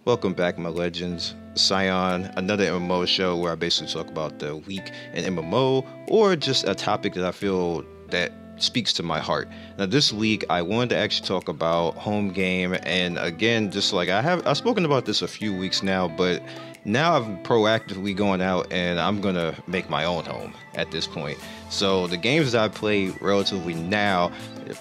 Welcome back, my legends. Scion, another MMO show where I basically talk about the week in MMO or just a topic that I feel that speaks to my heart. Now, this week I wanted to actually talk about home game, and again, just like I've spoken about this a few weeks now, but now I'm proactively going out and I'm gonna make my own home at this point. So the games that I play relatively now: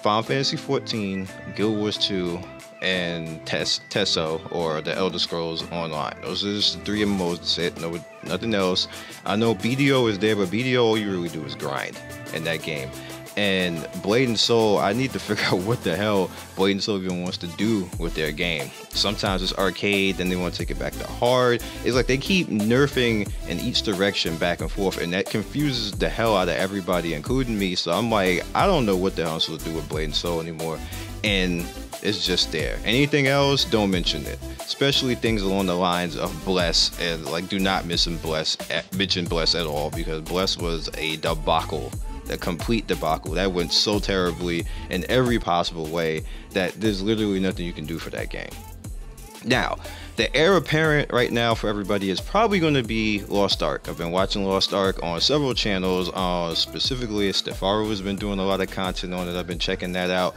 Final Fantasy 14, Guild Wars 2, and Tesso, or the Elder Scrolls Online. Those are just the three MMOs. That's it. No, nothing else. I know BDO is there, but BDO, all you really do is grind in that game. And Blade and Soul, I need to figure out what the hell Blade and Soul even wants to do with their game. Sometimes it's arcade, then they want to take it back to hard. It's like they keep nerfing in each direction back and forth, and that confuses the hell out of everybody, including me. So I'm like, I don't know what the hell I'm supposed to do with Blade and Soul anymore. And it's just there. Anything else, don't mention it. Especially things along the lines of Bless, and like, do not mention Bless at all, because Bless was a debacle. A complete debacle. That went so terribly in every possible way that there's literally nothing you can do for that game. Now, the heir apparent right now for everybody is probably going to be Lost Ark. I've been watching Lost Ark on several channels. Specifically, Stefaro has been doing a lot of content on it. I've been checking that out.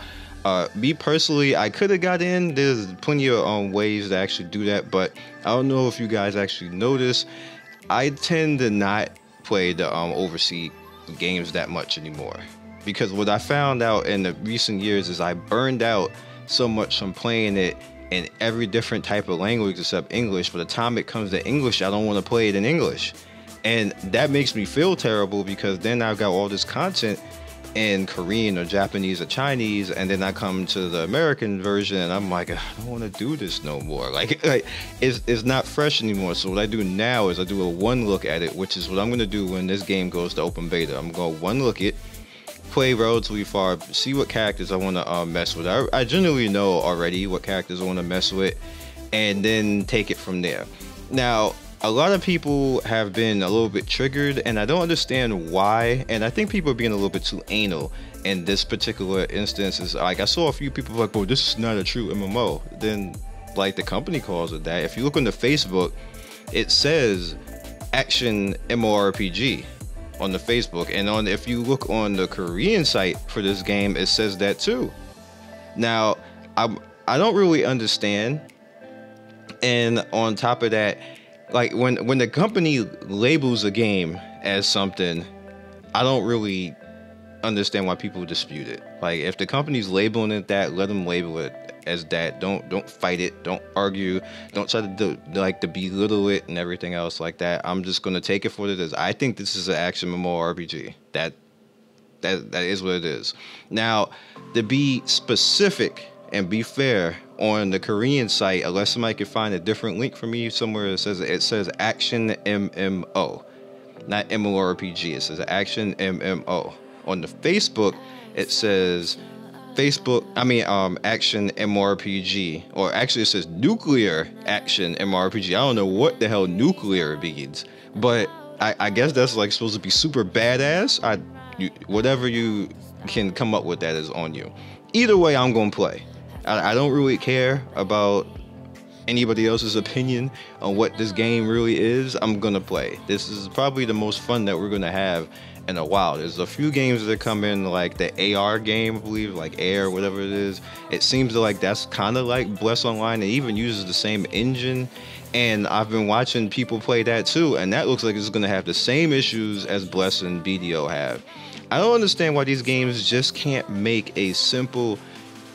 Me personally, I could have got in. There's plenty of ways to actually do that, but I don't know if you guys actually notice. I tend to not play the overseas games that much anymore, because what I found out in the recent years is I burned out so much from playing it in every different type of language except English. By the time it comes to English, I don't want to play it in English, and that makes me feel terrible, because then I've got all this content in Korean or Japanese or Chinese, and then I come to the American version and I'm like, I don't want to do this no more. Like it's not fresh anymore. So what I do now is I do a one look at it, which is what I'm going to do when this game goes to open beta. I'm going to one look it, play relatively far, see what characters I want to mess with. I generally know already what characters I want to mess with, and then take it from there. Now, a lot of people have been a little bit triggered, and I don't understand why, and I think people are being a little bit too anal in this particular instance. Is like, I saw a few people like, well, this is not a true MMO. Then like the company calls it that. If you look on the Facebook, it says Action MMORPG on the Facebook, and if you look on the Korean site for this game, it says that too. Now, I don't really understand, and on top of that, like when the company labels a game as something, I don't really understand why people dispute it. Like, if the company's labeling it that, let them label it as that. Don't fight it. Don't argue. Don't try to belittle it and everything else like that. I'm just gonna take it for what it is. I think this is an action MMORPG. That is what it is. Now, to be specific and be fair, on the Korean site, unless somebody can find a different link for me somewhere, it says Action MMO, not MMORPG. It says Action MMO. On the Facebook, it says Action MMORPG, or actually it says Nuclear Action MMORPG. I don't know what the hell nuclear means, but I guess that's like supposed to be super badass. Whatever you can come up with, that is on you. Either way, I'm gonna play. I don't really care about anybody else's opinion on what this game really is. I'm gonna play. This is probably the most fun that we're gonna have in a while. There's a few games that come in, like the AR game, I believe, like Air, whatever it is. It seems like that's kind of like Bless Online. It even uses the same engine, and I've been watching people play that too, and that looks like it's gonna have the same issues as Bless and BDO have. I don't understand why these games just can't make a simple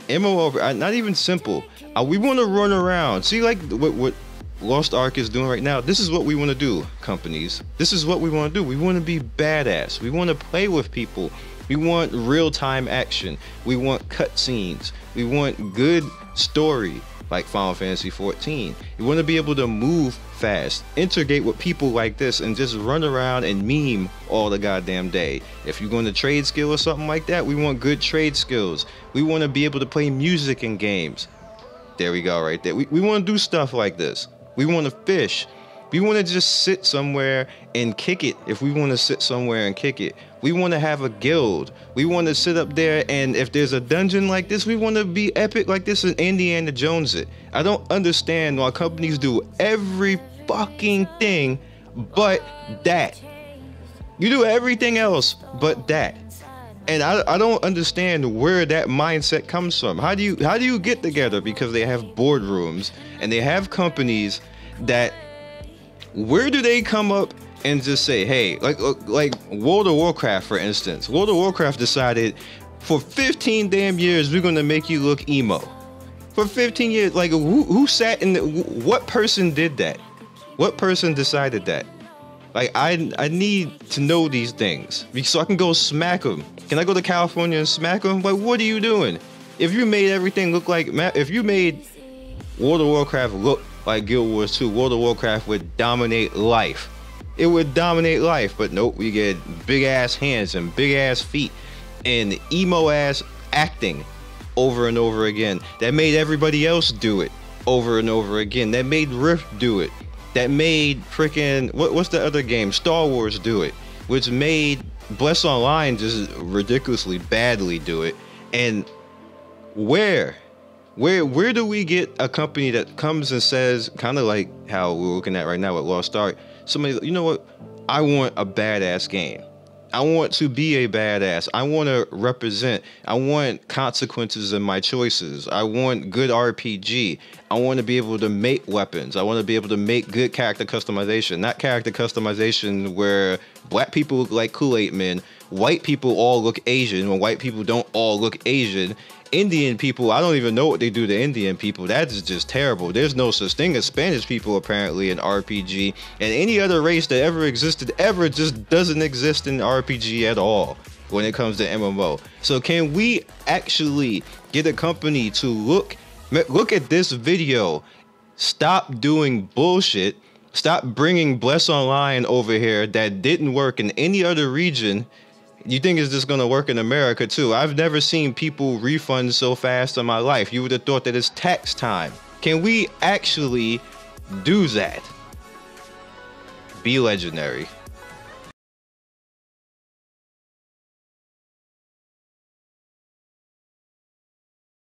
MMO, not even simple. We want to run around. See, like what Lost Ark is doing right now. This is what we want to do, companies. This is what we want to do. We want to be badass. We want to play with people. We want real-time action. We want cutscenes. We want good story, like Final Fantasy 14. You want to be able to move fast, integrate with people like this, and just run around and meme all the goddamn day. If you're going to trade skill or something like that, we want good trade skills. We want to be able to play music in games. There we go, right there. We want to do stuff like this. We want to fish. We want to just sit somewhere and kick it. If we want to sit somewhere and kick it, We want to have a guild. We want to sit up there, and if there's a dungeon like this, we want to be epic like this in Indiana Jones it. I don't understand why companies do every fucking thing but that. You do everything else but that. And I don't understand where that mindset comes from. How do you get together? Because they have boardrooms and they have companies that, where do they come up and just say, hey, like World of Warcraft, for instance. World of Warcraft decided for 15 damn years we're gonna make you look emo. For 15 years, like who sat in what person did that? What person decided that? Like, I need to know these things so I can go smack them. Can I go to California and smack them? Like, what are you doing? If you made everything look like, if you made World of Warcraft look like Guild Wars 2, World of Warcraft would dominate life. It would dominate life, but nope, we get big ass hands and big ass feet and emo ass acting over and over again. That made everybody else do it over and over again. That made Rift do it. That made freaking, what's the other game? Star Wars do it, which made Bless Online just ridiculously badly do it. And where do we get a company that comes and says, kind of like how we're looking at right now with Lost Ark, somebody, you know what, I want a badass game. I want to be a badass. I want to represent. I want consequences in my choices. I want good RPG. I want to be able to make weapons. I want to be able to make good character customization. Not character customization where black people look like Kool-Aid men, white people all look Asian when white people don't all look Asian. Indian people, I don't even know what they do to Indian people. That is just terrible. There's no such thing as Spanish people apparently in RPG, and any other race that ever existed ever just doesn't exist in RPG at all when it comes to MMO. So can we actually get a company to look at this video, stop doing bullshit, stop bringing Bless Online over here that didn't work in any other region? You think it's just gonna work in America too? I've never seen people refund so fast in my life. You would have thought that it's tax time. Can we actually do that? Be legendary.